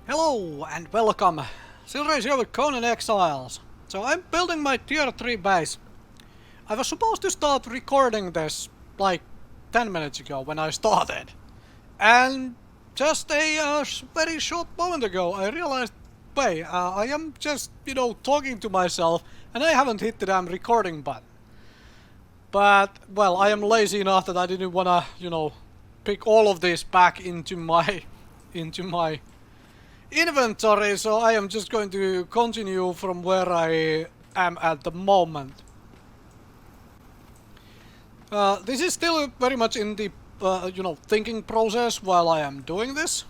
Hello and welcome! Silrace here with Conan Exiles. So I'm building my tier 3 base. I was supposed to start recording this like 10 minutes ago when I started. And just a very short moment ago I realized, wait, I am just, talking to myself and I haven't hit the damn recording button. But, well, I am lazy enough that I didn't wanna, pick all of this back into my inventory, so I am just going to continue from where I am at the moment. This is still very much in the, thinking process while I am doing this.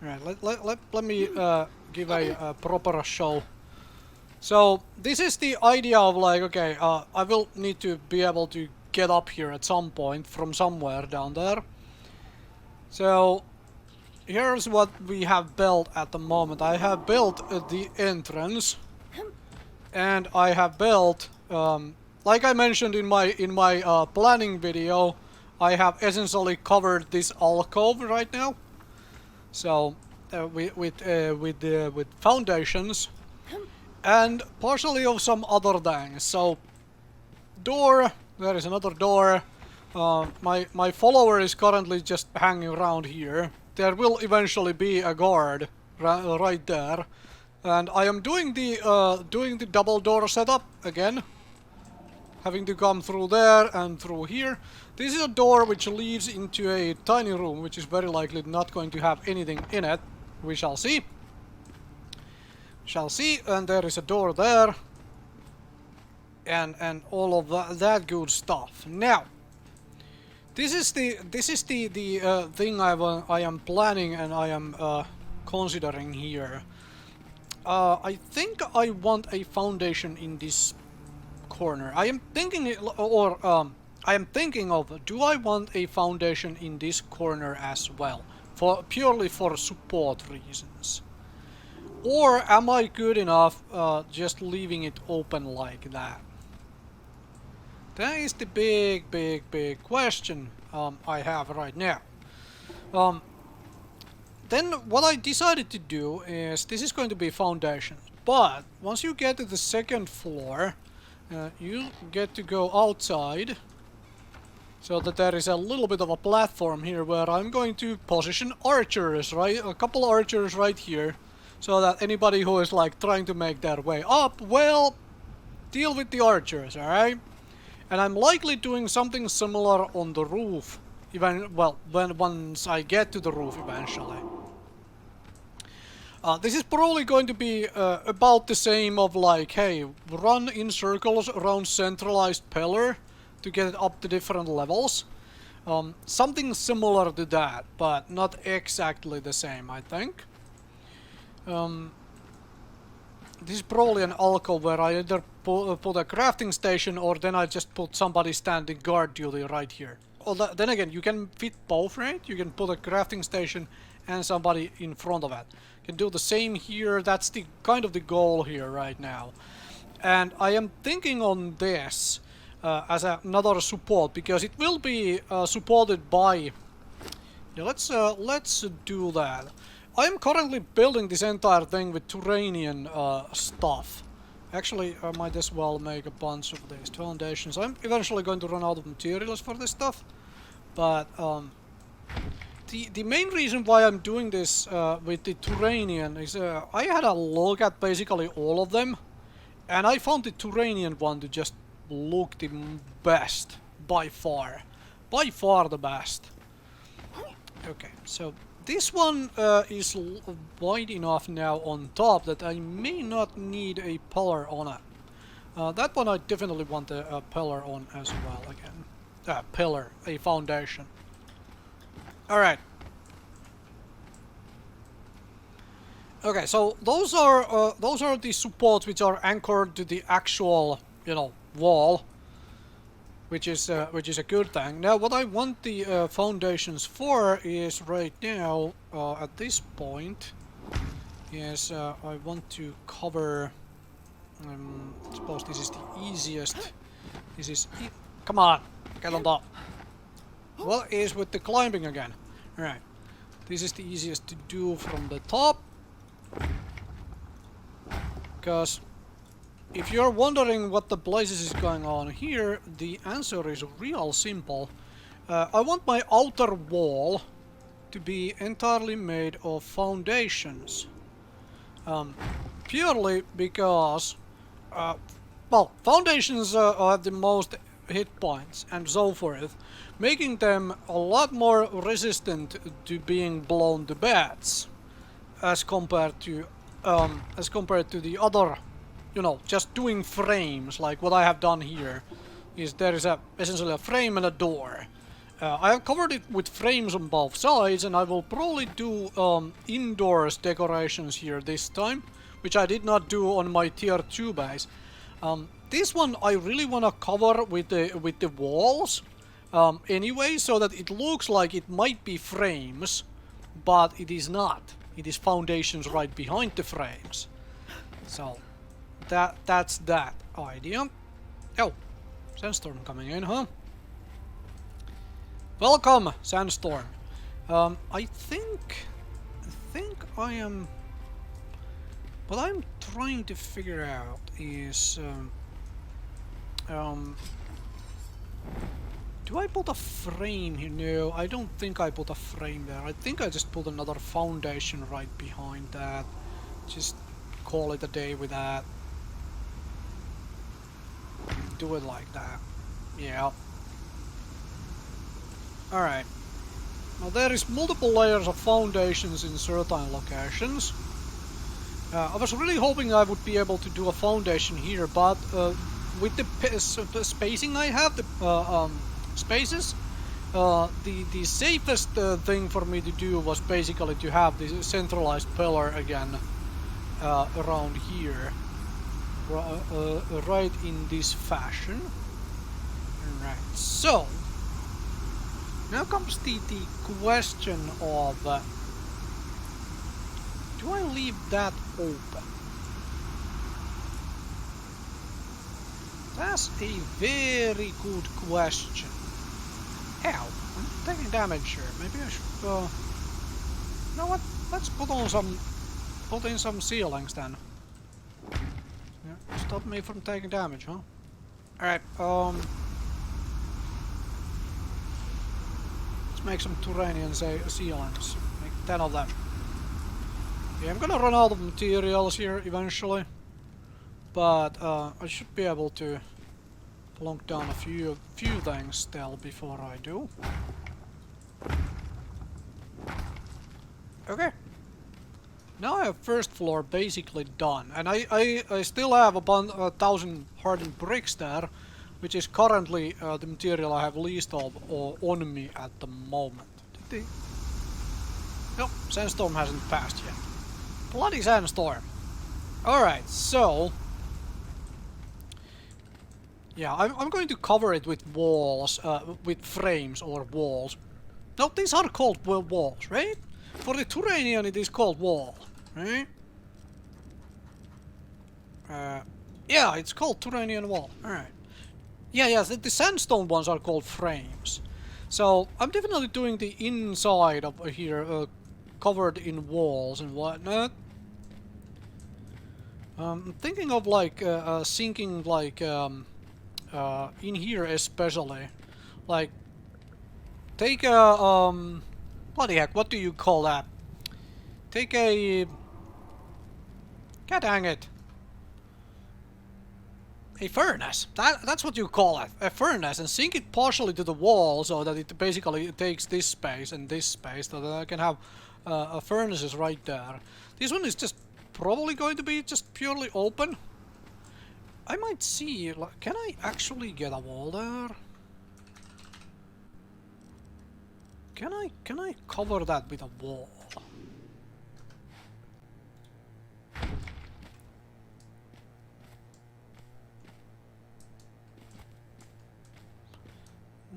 Alright, let me give a proper show. So, this is the idea of like, okay, I will need to be able to get up here at some point from somewhere down there. So, here's what we have built at the moment. I have built the entrance, and I have built, like I mentioned in my planning video, I have essentially covered this alcove right now. So with foundations and partially of some other things. So door, there is another door. My follower is currently just hanging around here. There will eventually be a guard right there, and I am doing the double door setup again, having to come through there and through here. This is a door which leads into a tiny room, which is very likely not going to have anything in it. We shall see. Shall see, and there is a door there, and all of that good stuff. Now. This is the thing I am planning and I am considering here. I think I want a foundation in this corner. I am thinking, I am thinking of, do I want a foundation in this corner as well, purely for support reasons, or am I good enough just leaving it open like that? That is the big question I have right now. Then what I decided to do is, this is going to be foundations, but once you get to the second floor, you get to go outside, so that there is a little bit of a platform here where I'm going to position archers, right? A couple archers right here, so that anybody who is like trying to make their way up, well, deal with the archers, alright? And I'm likely doing something similar on the roof, once I get to the roof eventually. This is probably going to be about the same of like, hey, run in circles around centralized pillar to get it up to different levels. Something similar to that, but not exactly the same, I think. This is probably an alcove where I either put a crafting station, or then I just put somebody standing guard duty right here. Then again, you can fit both, right? You can put a crafting station and somebody in front of it. You can do the same here. That's the kind of the goal here right now. And I am thinking on this as another support, because it will be supported by... Yeah, let's do that. I am currently building this entire thing with Turanian stuff. Actually, I might as well make a bunch of these foundations. I'm eventually going to run out of materials for this stuff. But the main reason why I'm doing this with the Turanian is I had a look at basically all of them, and I found the Turanian one to just look the best by far. By far the best. Okay, so this one is wide enough now on top that I may not need a pillar on it. That one I definitely want a pillar on as well again. Pillar, a foundation. Alright. Okay, so those are the supports which are anchored to the actual, wall. Which is a good thing. Now, what I want the foundations for is right now, at this point, is I want to cover. I suppose this is the easiest. This is come on, get on top. What is with the climbing again? All right, this is the easiest to do from the top. Because if you're wondering what the blazes is going on here, the answer is real simple. I want my outer wall to be entirely made of foundations. Purely because, well, foundations have the most hit points and so forth, making them a lot more resistant to being blown to bits as compared to the other, you know, just doing frames like what I have done here. Is there is essentially a frame and a door. I have covered it with frames on both sides, and I will probably do indoors decorations here this time, which I did not do on my tier 2 base. This one I really want to cover with the walls anyway, so that it looks like it might be frames, but it is not. It is foundations right behind the frames. So that's that idea. Oh, sandstorm coming in, huh? Welcome, sandstorm. I think I am. What I'm trying to figure out is, do I put a frame here? No, I don't think I put a frame there. I think I just put another foundation right behind that. Just call it a day with that. Do it like that. Yeah. Alright. Now there is multiple layers of foundations in certain locations. I was really hoping I would be able to do a foundation here, but with the spacing I have, the spaces, the safest thing for me to do was basically to have this centralized pillar again around here, right in this fashion. Alright, so now comes the question of, do I leave that open? That's a very good question. Ow, I'm taking damage here. Maybe I should, you know what? Let's put in some ceilings then. Yeah, stop me from taking damage, huh? Alright, let's make some Turanian ceilings. Make 10 of them. Yeah, I'm gonna run out of materials here eventually, but I should be able to plonk down a few things still before I do. Okay. Now I have first floor basically done, and I still have about 1,000 hardened bricks there, which is currently the material I have least of on me at the moment. Nope, sandstorm hasn't passed yet. Bloody sandstorm. Alright, so yeah, I'm going to cover it with walls, with frames or walls. No, these are called walls, right? For the Turanian it is called wall, right? Yeah, it's called Turanian wall. Alright. Yeah, the sandstone ones are called frames. So I'm definitely doing the inside of here, covered in walls and whatnot. I'm thinking of like sinking like in here especially, like take a bloody heck, what do you call that? Take a, god dang it, a furnace. That's what you call it, a furnace, and sink it partially to the wall so that it basically takes this space and this space, so that I can have furnaces right there. This one is just probably going to be just purely open. I might see, like, can I actually get a wall there? Can I cover that with a wall?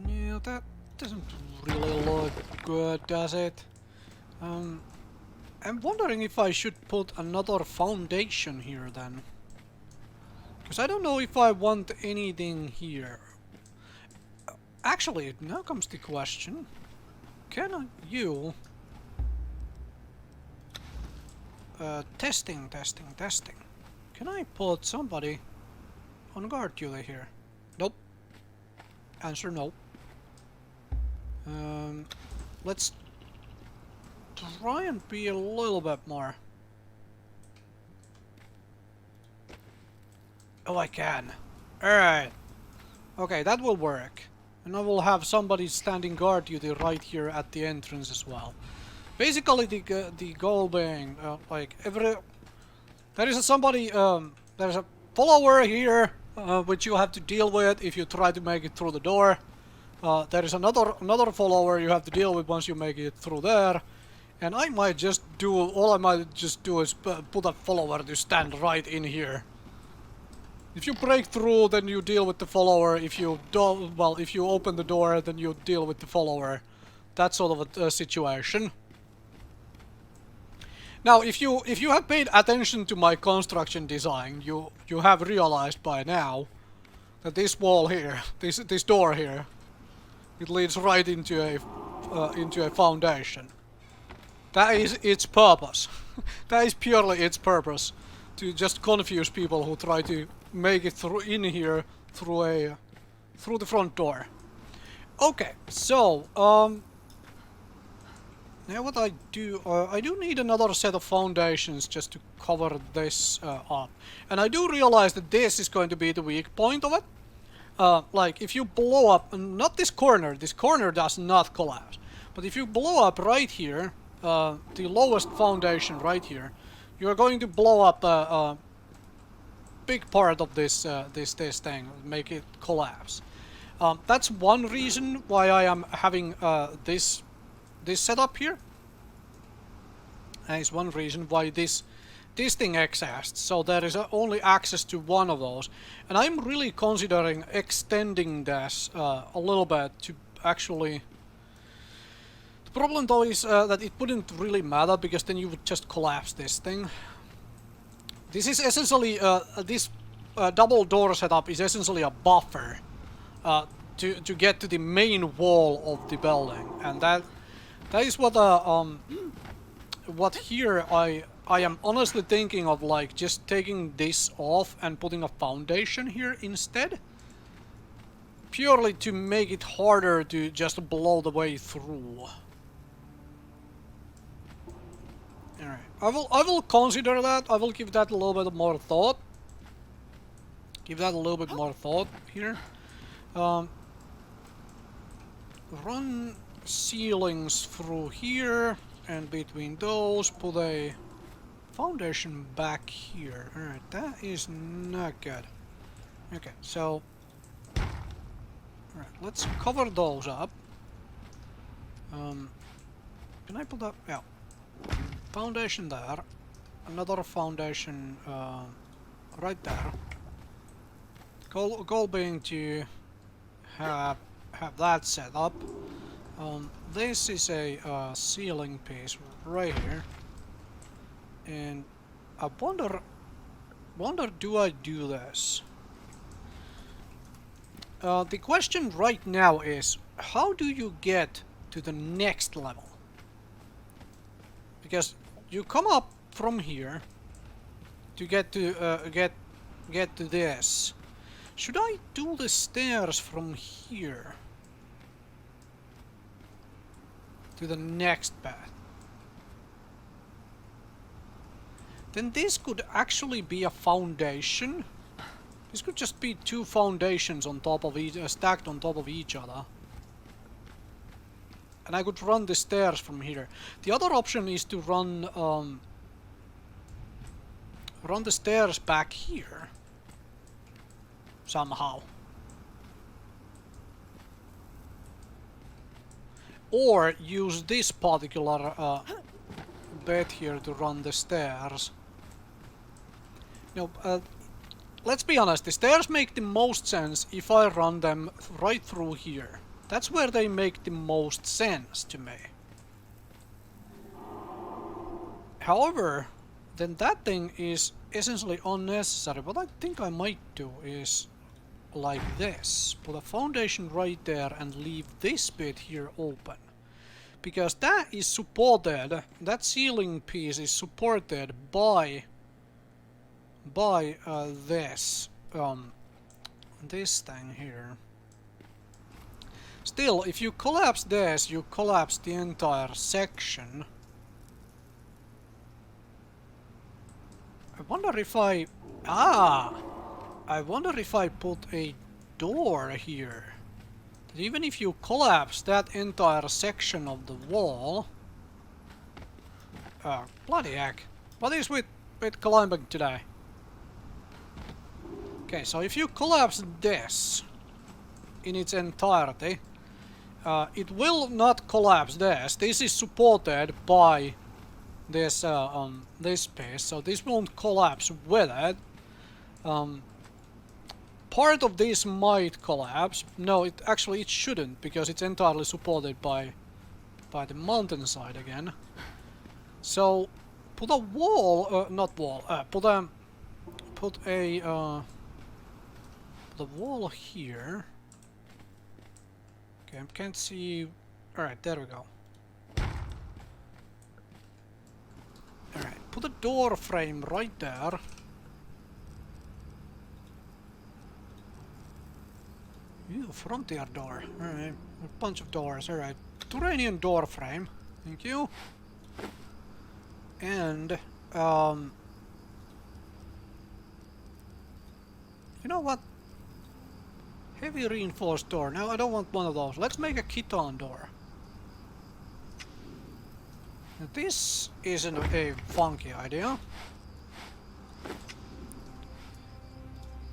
Yeah, that doesn't really look good, does it? I'm wondering if I should put another foundation here then. Because I don't know if I want anything here. Actually, now comes the question. Can you... testing. Can I put somebody on guard duty here? Nope. Answer no. Let's try and be a little bit more. Oh, I can. Alright. Okay, that will work. And I will have somebody standing guard duty right here at the entrance as well. Basically, the goal being, like, there is somebody, there's a follower here, which you have to deal with if you try to make it through the door. There is another follower you have to deal with once you make it through there. And I might just do, all I might just do is put a follower to stand right in here. If you break through, then you deal with the follower. If you don't, well, if you open the door, then you deal with the follower. That sort of a situation. Now, if you have paid attention to my construction design, you have realized by now that this wall here, this door here, it leads right into a foundation. That is its purpose. That is purely its purpose, to just confuse people who try to make it through in here through the front door. Okay, so now what I do need another set of foundations just to cover this up, and I do realize that this is going to be the weak point of it. Like if you blow up, not this corner does not collapse, but if you blow up right here, the lowest foundation right here, you're going to blow up a big part of this this thing, make it collapse. That's one reason why I am having this setup here. That is one reason why this thing exists. So there is only access to one of those, and I'm really considering extending this a little bit to actually. The problem though is that it wouldn't really matter, because then you would just collapse this thing. This is essentially this double door setup is essentially a buffer to get to the main wall of the building, and that is what here I am honestly thinking of, like just taking this off and putting a foundation here instead, purely to make it harder to just blow the way through. Alright, I will consider that. I will give that a little bit more thought. Give that a little bit more thought here. Run ceilings through here, and between those put a foundation back here. Alright, that is not good. Okay, so alright, let's cover those up. Can I put up? Yeah. Foundation there. Another foundation right there. Goal being to have that set up. This is a ceiling piece right here, and I wonder do I do this? The question right now is, how do you get to the next level? Because you come up from here to get to get to this. Should I do the stairs from here to the next path? Then this could actually be a foundation. This could just be two foundations on top of each, stacked on top of each other. And I could run the stairs from here. The other option is to run the stairs back here somehow. Or use this particular bed here to run the stairs. Now, let's be honest, the stairs make the most sense if I run them right through here. That's where they make the most sense to me. However, then that thing is essentially unnecessary. What I think I might do is like this. Put a foundation right there and leave this bit here open. Because that is supported, that ceiling piece is supported by by this thing here. Still, if you collapse this, you collapse the entire section. I wonder if I... I wonder if I put a door here. That even if you collapse that entire section of the wall... bloody heck. What is with climbing today? Okay, so if you collapse this in its entirety, it will not collapse this. This is supported by this this piece, so this won't collapse with it. Part of this might collapse. No, it actually it shouldn't, because it's entirely supported by the mountainside again. So put a wall, not wall. Put a wall here. Okay, I can't see. All right, there we go. All right, put a door frame right there. Ew, frontier door. Alright, a bunch of doors. Alright, Turanian door frame. Thank you. And, you know what? Heavy reinforced door. Now I don't want one of those. Let's make a Khitan door. Now, this isn't a funky idea.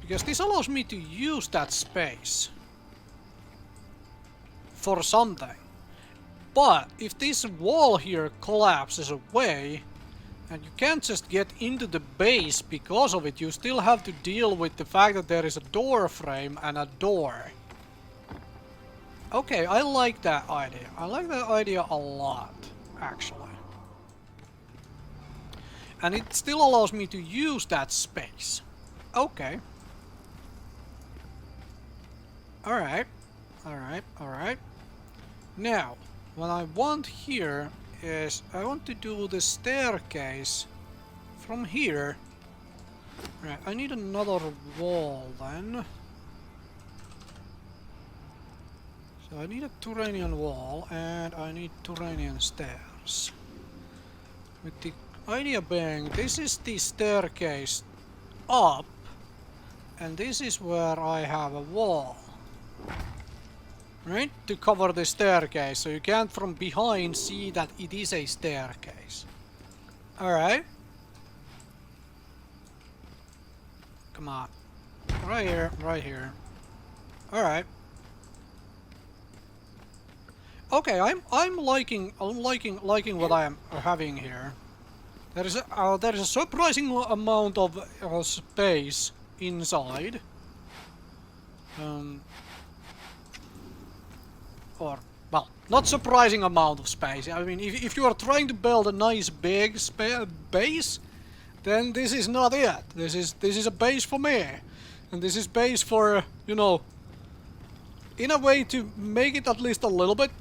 Because this allows me to use that space for something. But if this wall here collapses away and you can't just get into the base because of it, you still have to deal with the fact that there is a door frame and a door. Okay, I like that idea. I like that idea a lot, actually. And it still allows me to use that space. Okay. Alright. Alright, alright. Now, what I want here is I want to do the staircase from here. Right, I need another wall then. So I need a Turanian wall and I need Turanian stairs. With the idea being, this is the staircase up and this is where I have a wall. Right? To cover the staircase, so you can't from behind see that it is a staircase. Alright. Come on. Right here, right here. Alright. Okay, I'm liking what I am having here. There is a surprising amount of space inside. Or, well, not surprising amount of space. I mean, if you are trying to build a nice big base, then this is not it. This is a base for me, and this is base for, you know, in a way to make it at least a little bit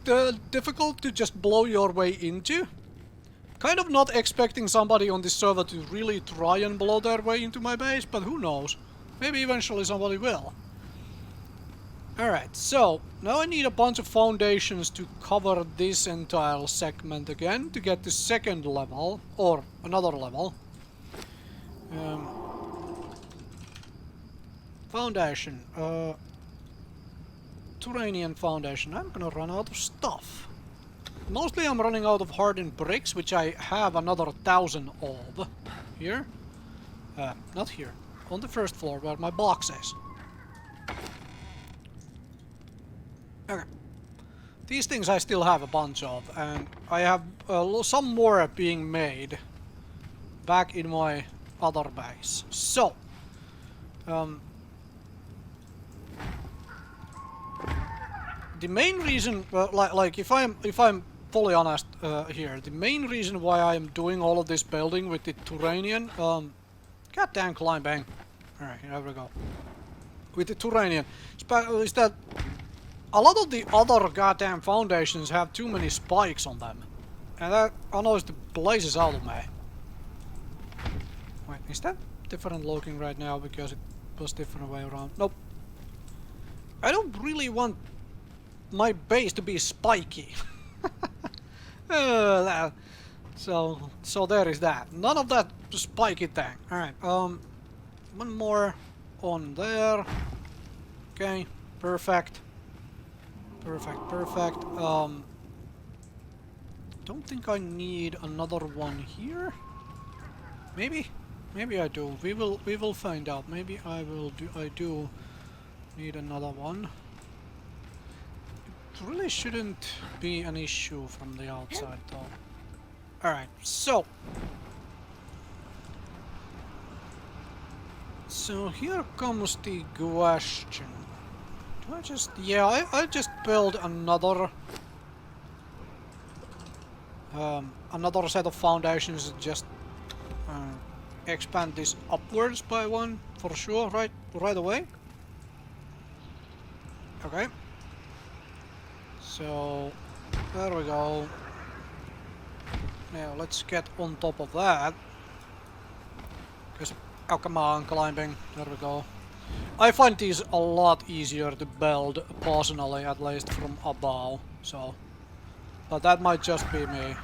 difficult to just blow your way into. Kind of not expecting somebody on this server to really try and blow their way into my base, but who knows? Maybe eventually somebody will. Alright, so now I need a bunch of foundations to cover this entire segment again to get the second level, or another level. Foundation. Turanian foundation. I'm gonna run out of stuff. Mostly I'm running out of hardened bricks, which I have another 1,000 of. Here? Not here. On the first floor where my box is. Okay. These things I still have a bunch of, and I have some more being made back in my other base. So, the main reason, like if I'm fully honest here, the main reason why I am doing all of this building with the Turanian, goddamn climbing. All right, here we go. With the Turanian, is that a lot of the other goddamn foundations have too many spikes on them. And that annoys the blazes out of me. Wait, is that different looking right now because it was different way around. Nope. I don't really want my base to be spiky. So there is that. None of that spiky thing. Alright, one more on there. Okay, perfect. Perfect. Don't think I need another one here. Maybe I do. We will find out. Maybe I do need another one. It really shouldn't be an issue from the outside though. Alright, so here comes the question. Do I just... yeah, I just build another set of foundations and just expand this upwards by one for sure, right away. Okay. So there we go. Now let's get on top of that. Oh, come on, climbing. There we go. I find these a lot easier to build, personally, at least from above. So, but that might just be me.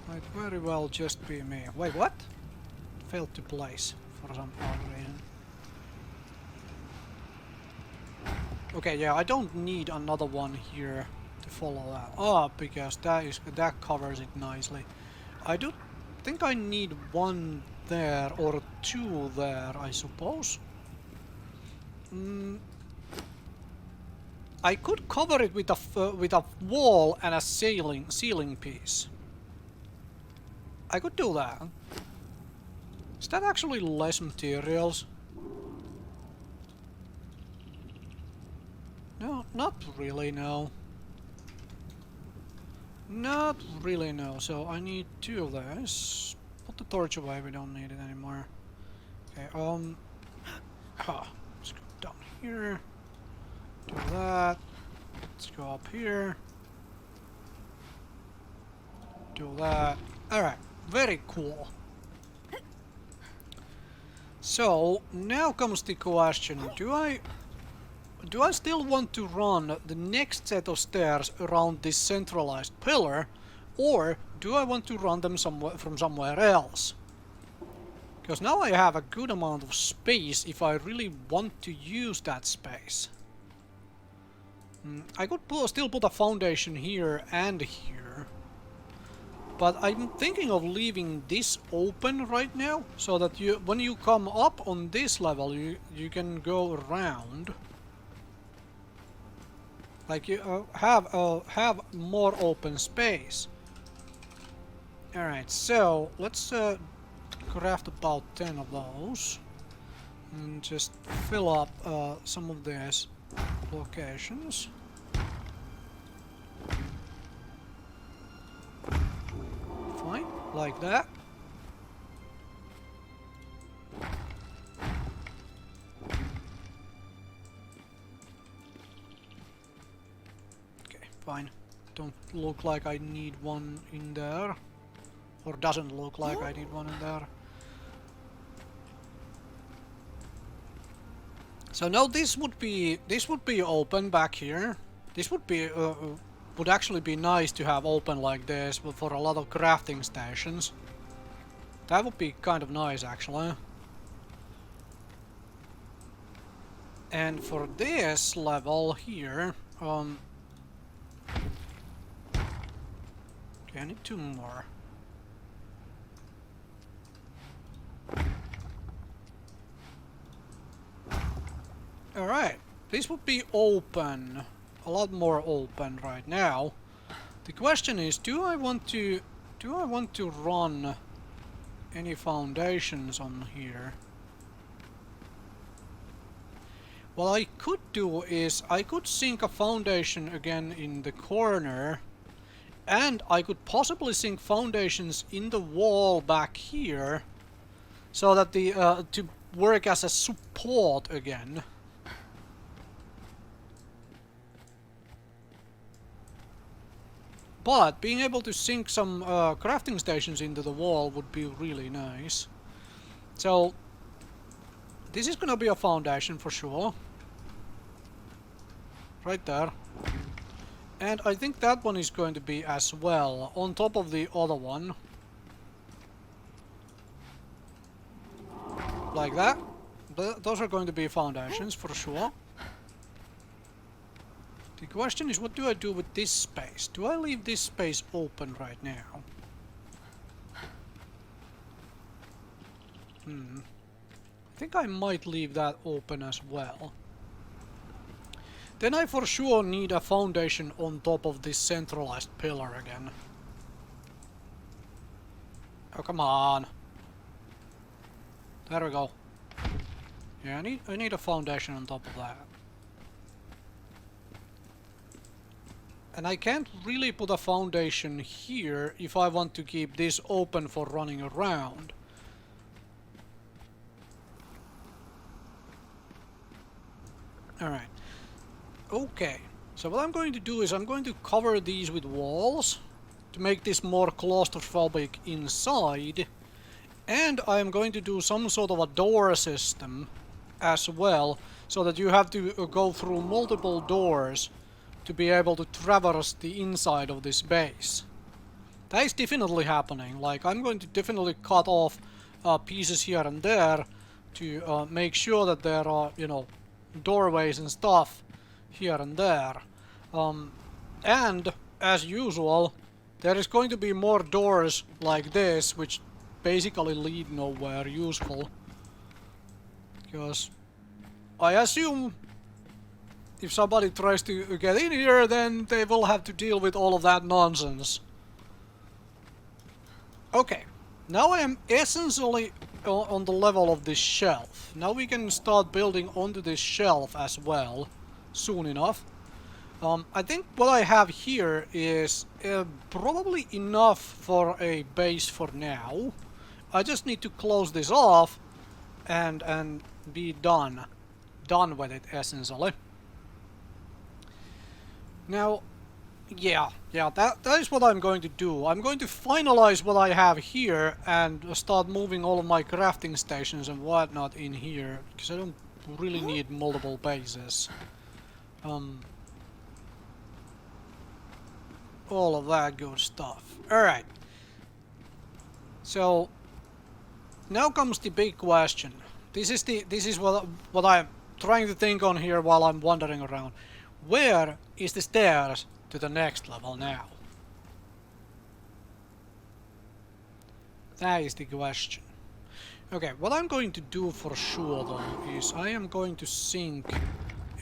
Might very well just be me. Wait, what? Failed to place for some odd reason. Okay, yeah, I don't need another one here to follow that up because that covers it nicely. I do think I need one there or two there, I suppose. I could cover it with a wall and a ceiling piece. I could do that. Is that actually less materials? No, not really, no. Not really, no. So I need two of those. Put the torch away, we don't need it anymore. Okay, let's go down here. Do that. Let's go up here. Do that. Alright, very cool. So, now comes the question, do I still want to run the next set of stairs around this centralized pillar, or do I want to run them from somewhere else? Because now I have a good amount of space if I really want to use that space. I could still put a foundation here and here. But I'm thinking of leaving this open right now, so that when you come up on this level, you can go around. Like you have more open space. Alright, so let's craft about 10 of those. And just fill up some of these locations. Fine, like that. Okay, fine. Don't look like I need one in there. Or doesn't look like I need one in there. So now this would be open back here. This would actually be nice to have open like this, but for a lot of crafting stations. That would be kind of nice actually. And for this level here, okay, I need 2 more. Alright, this would be open, a lot more open right now. The question is, do I want to run any foundations on here? What I could do is, I could sink a foundation again in the corner, and I could possibly sink foundations in the wall back here, so that to work as a support again. But being able to sink some crafting stations into the wall would be really nice. So this is gonna be a foundation for sure. Right there. And I think that one is going to be as well, on top of the other one. Like that. Those are going to be foundations for sure. The question is, what do I do with this space? Do I leave this space open right now? I think I might leave that open as well. Then I for sure need a foundation on top of this centralized pillar again. Oh, come on. There we go. Yeah, I need a foundation on top of that. And I can't really put a foundation here if I want to keep this open for running around. Alright. Okay. So what I'm going to do is I'm going to cover these with walls to make this more claustrophobic inside. And I'm going to do some sort of a door system as well, so that you have to go through multiple doors to be able to traverse the inside of this base. That is definitely happening. Like, I'm going to definitely cut off pieces here and there to make sure that there are, you know, doorways and stuff here and there. And, as usual, there is going to be more doors like this, which basically lead nowhere useful. Because I assume if somebody tries to get in here, then they will have to deal with all of that nonsense. Okay, now I am essentially on the level of this shelf. Now we can start building onto this shelf as well, soon enough. I think what I have here is probably enough for a base for now. I just need to close this off and be done with it, essentially. Now, yeah, that is what I'm going to do. I'm going to finalize what I have here and start moving all of my crafting stations and whatnot in here, because I don't really need multiple bases. All of that good stuff. Alright. So, now comes the big question. This is what I'm trying to think on here while I'm wandering around. Where is the stairs to the next level now? That is the question. Okay, what I'm going to do for sure though is I am going to sink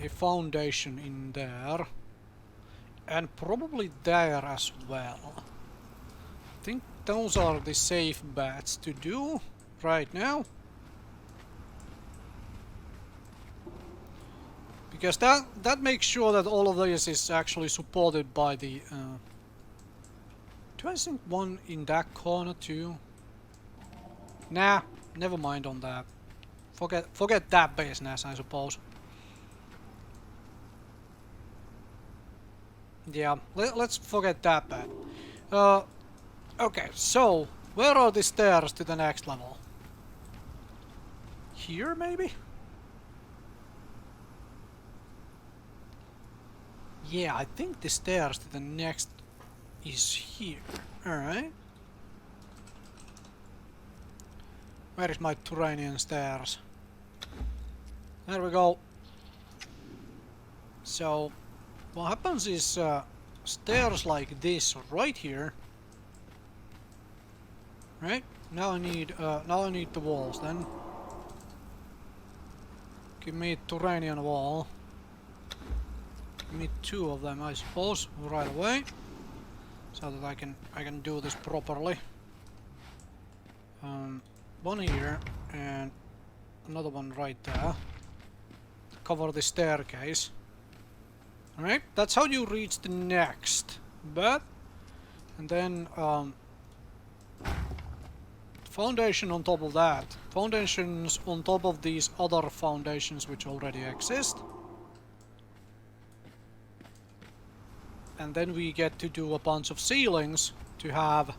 a foundation in there. And probably there as well. I think those are the safe bets to do right now. Because that makes sure that all of this is actually supported by the... do I think one in that corner too? Nah, never mind on that. Forget that business, I suppose. Yeah, let's forget that bit. Okay, so where are the stairs to the next level? Here, maybe? Yeah, I think the stairs to the next is here. Alright. Where is my Turanian stairs? There we go. So, what happens is stairs like this right here. Right? Now I need the walls then. Give me a Turanian wall. Give me 2 of them, I suppose, right away, so that I can do this properly. One here and another one right there to cover the staircase. Alright, that's how you reach the next bed. And then foundation on top of that. Foundations on top of these other foundations which already exist. and then we get to do a bunch of ceilings to have.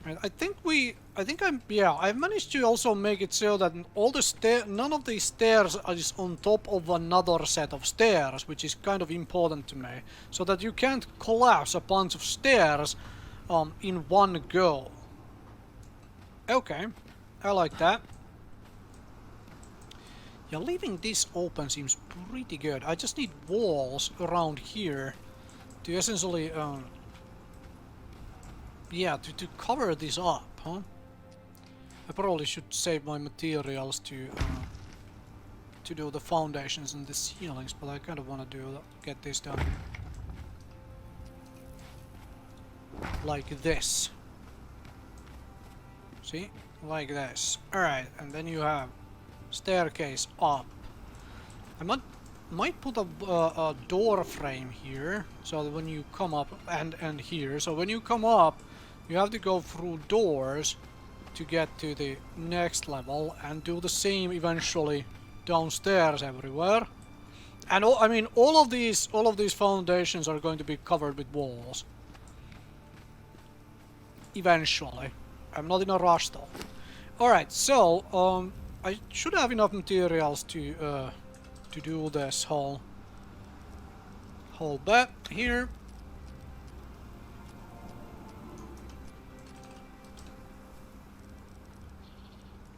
And I've managed to also make it so that none of these stairs is on top of another set of stairs, which is kind of important to me, so that you can't collapse a bunch of stairs in one go. Okay, I like that. Yeah, leaving this open seems pretty good. I just need walls around here to essentially, yeah, to cover this up, huh? I probably should save my materials to do the foundations and the ceilings, but I kind of want to get this done like this. See, like this. All right, and then you have staircase up. I might put a door frame here, so that when you come up, and here, so when you come up, you have to go through doors to get to the next level, and do the same eventually downstairs everywhere. And I mean, all of these foundations are going to be covered with walls. Eventually, I'm not in a rush though. All right, so I should have enough materials to do this whole bit here.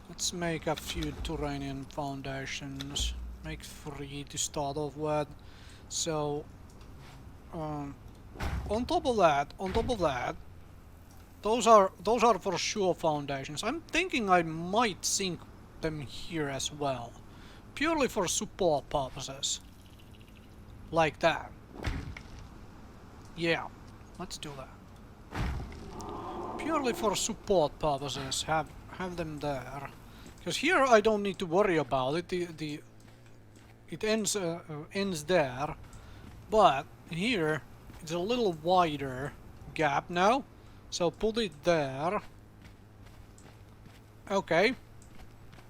Let's make a few Turanian foundations. Make 3 to start off with. So on top of that, those are for sure foundations. I'm thinking I might sink them here as well, purely for support purposes, like that. Yeah, let's do that. Purely for support purposes, have them there, because here I don't need to worry about it. It ends there, but here it's a little wider gap now, so put it there. Okay.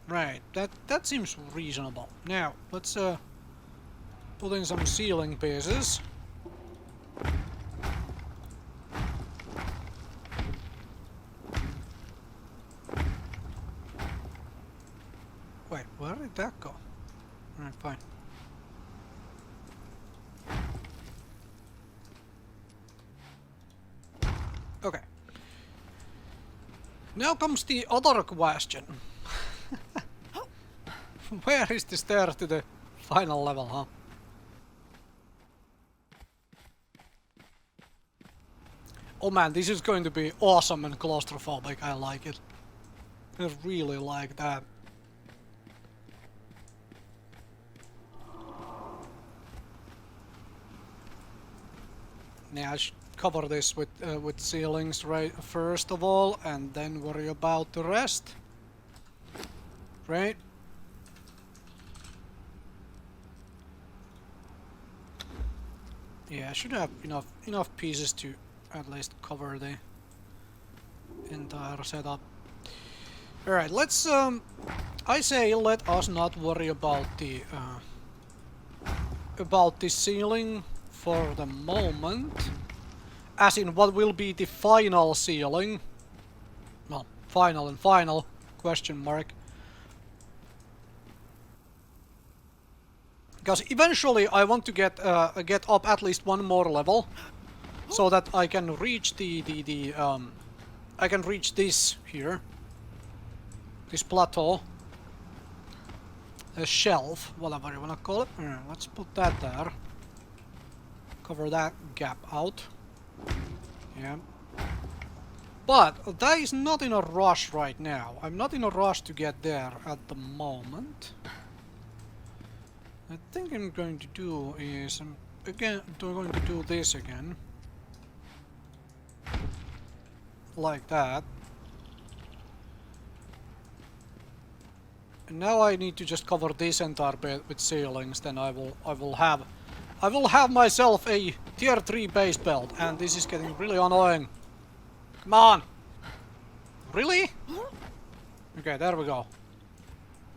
Right, that seems reasonable. Now, let's put in some ceiling pieces. Wait, where did that go? Alright, fine. Okay. Now comes the other question. Where is the stairs to the final level, huh? Oh man, this is going to be awesome and claustrophobic. I like it. I really like that. Now I should cover this with ceilings right first of all, and then worry about the rest. Right? Yeah, I should have enough pieces to at least cover the entire setup. Alright, let's I say let us not worry about the ceiling for the moment. As in what will be the final ceiling. Well, final and final question mark. Because eventually I want to get up at least one more level, so that I can reach I can reach this here, this plateau, a shelf, whatever you wanna call it. Let's put that there. Cover that gap out. Yeah. But that is not in a rush right now. I'm not in a rush to get there at the moment. I think I'm going to do is going to do this again, like that. And now I need to just cover this entire bit with ceilings. Then I will have myself a tier 3 base build, and this is getting really annoying. Come on, really? Okay, there we go.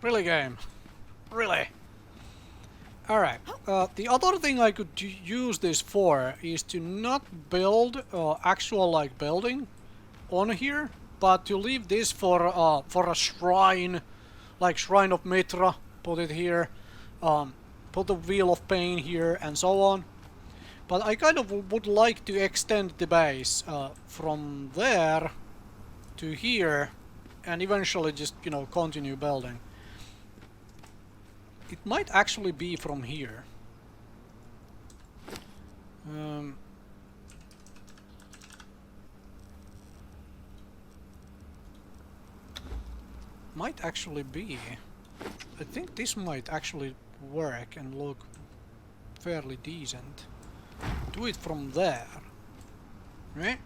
Really, game, really. Alright, the other thing I could use this for is to not build actual like building on here, but to leave this for a shrine, like Shrine of Mitra, put it here, put the Wheel of Pain here and so on. But I kind of would like to extend the base from there to here and eventually just, you know, continue building. It might actually be from here. Might actually be. I think this might actually work and look fairly decent. Do it from there. Right?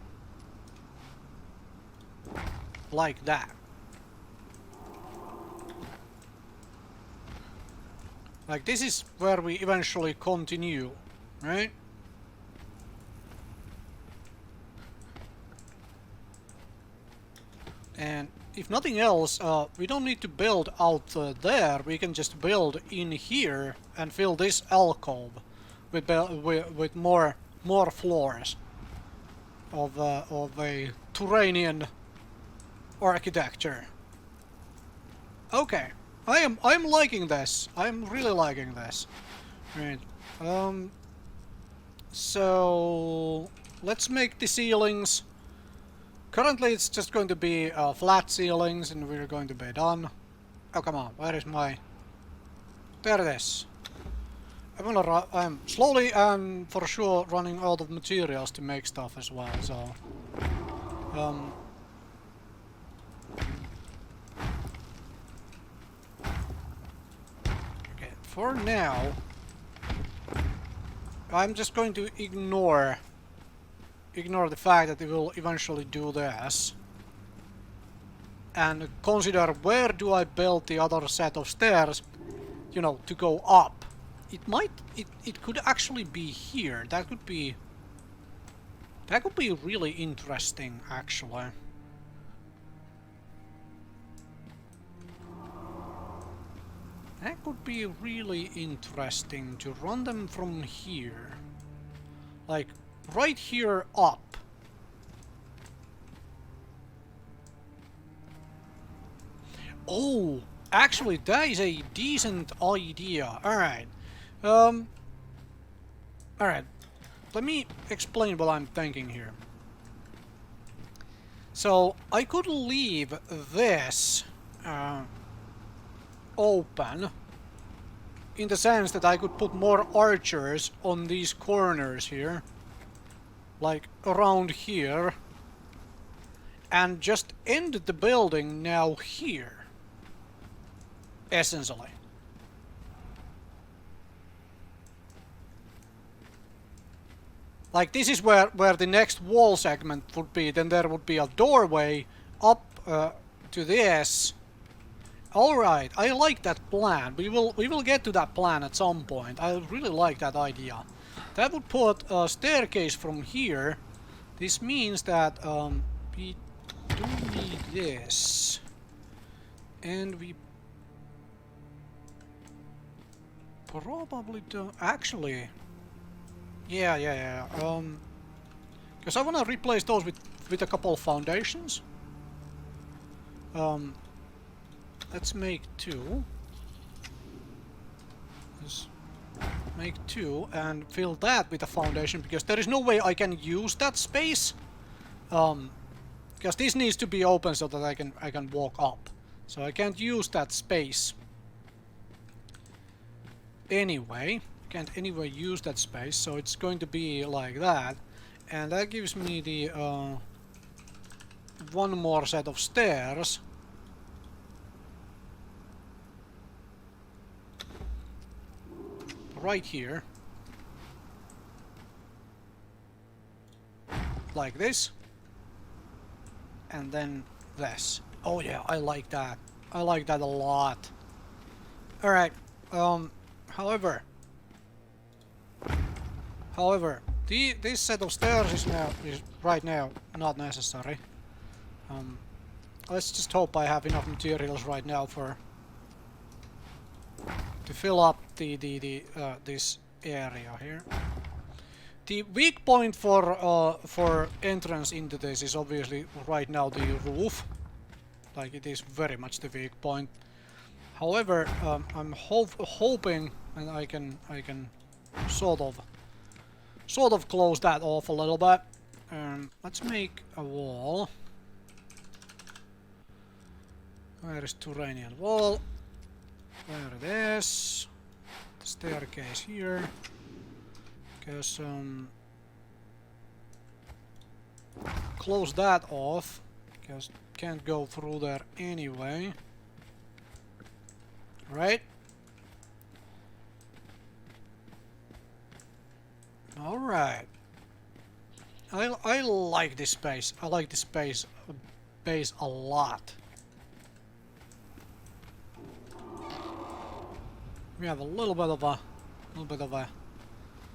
Like that. Like this is where we eventually continue, right? And if nothing else, we don't need to build out there. We can just build in here and fill this alcove with more floors of a Turanian architecture. Okay. I'm liking this. I'm really liking this. Right. So let's make the ceilings. Currently it's just going to be flat ceilings and we're going to be done. Oh come on, where is my... There it is. I'm slowly and for sure running out of materials to make stuff as well, so... For now, I'm just going to ignore the fact that we will eventually do this and consider where do I build the other set of stairs, you know, to go up. It could actually be here. That could be really interesting, actually. That could be really interesting to run them from here. Like, right here up. Oh, actually, that is a decent idea. Alright. Alright. Let me explain what I'm thinking here. So, I could leave this... open in the sense that I could put more archers on these corners here, like around here, and just end the building now here, essentially. Like this is where the next wall segment would be. Then there would be a doorway up to this. Alright, I like that plan. We will get to that plan at some point. I really like that idea. That would put a staircase from here. This means that we do need this. And we probably don't... Actually... Yeah. Because I want to replace those with a couple of foundations. Let's make two. Let's make two and fill that with a foundation because there is no way I can use that space. Because this needs to be open so that I can walk up. So I can't use that space. Anyway, can't anyway use that space, so it's going to be like that. And that gives me the one more set of stairs. Right here. Like this. And then this. Oh yeah, I like that. I like that a lot. Alright. However, this set of stairs is right now not necessary. Let's just hope I have enough materials right now to fill up this area here. The weak point for entrance into this is obviously right now the roof. Like, it is very much the weak point. However, I'm hoping, and I can sort of close that off a little bit. Let's make a wall. Where is Turanian wall? There it is. Staircase here. Because close that off. Because can't go through there anyway. Right? Alright. I like this space. I like this base a lot. We have a little bit of a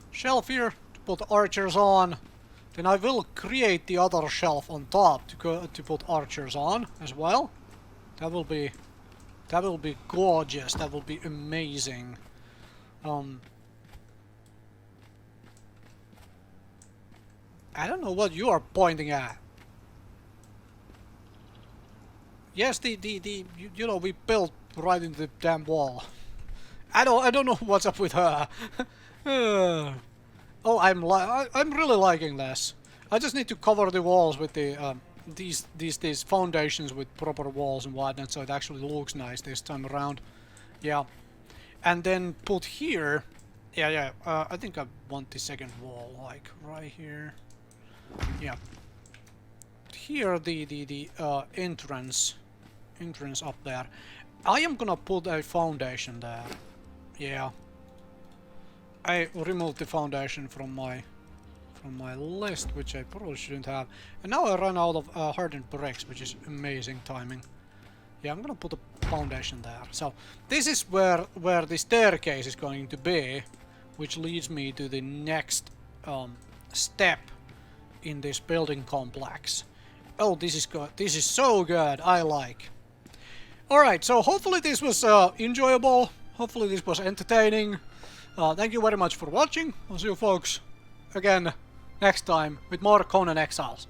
shelf here to put archers on. Then I will create the other shelf on top to put archers on as well. That will be gorgeous. That will be amazing. I don't know what you are pointing at. Yes, you know, we built right into the damn wall. I don't know what's up with her. Oh, I'm really liking this. I just need to cover the walls with the these foundations with proper walls and whatnot, so it actually looks nice this time around. Yeah, and then put here. Yeah. I think I want the second wall, like right here. Yeah. Here the entrance up there. I am gonna put a foundation there. Yeah. I removed the foundation from my list, which I probably shouldn't have. And now I run out of hardened bricks, which is amazing timing. Yeah, I'm gonna put a foundation there. So this is where the staircase is going to be, which leads me to the next step in this building complex. Oh, this is good. This is so good. I like. Alright, so hopefully this was enjoyable. Hopefully this was entertaining. Thank you very much for watching. I'll see you folks again next time with more Conan Exiles.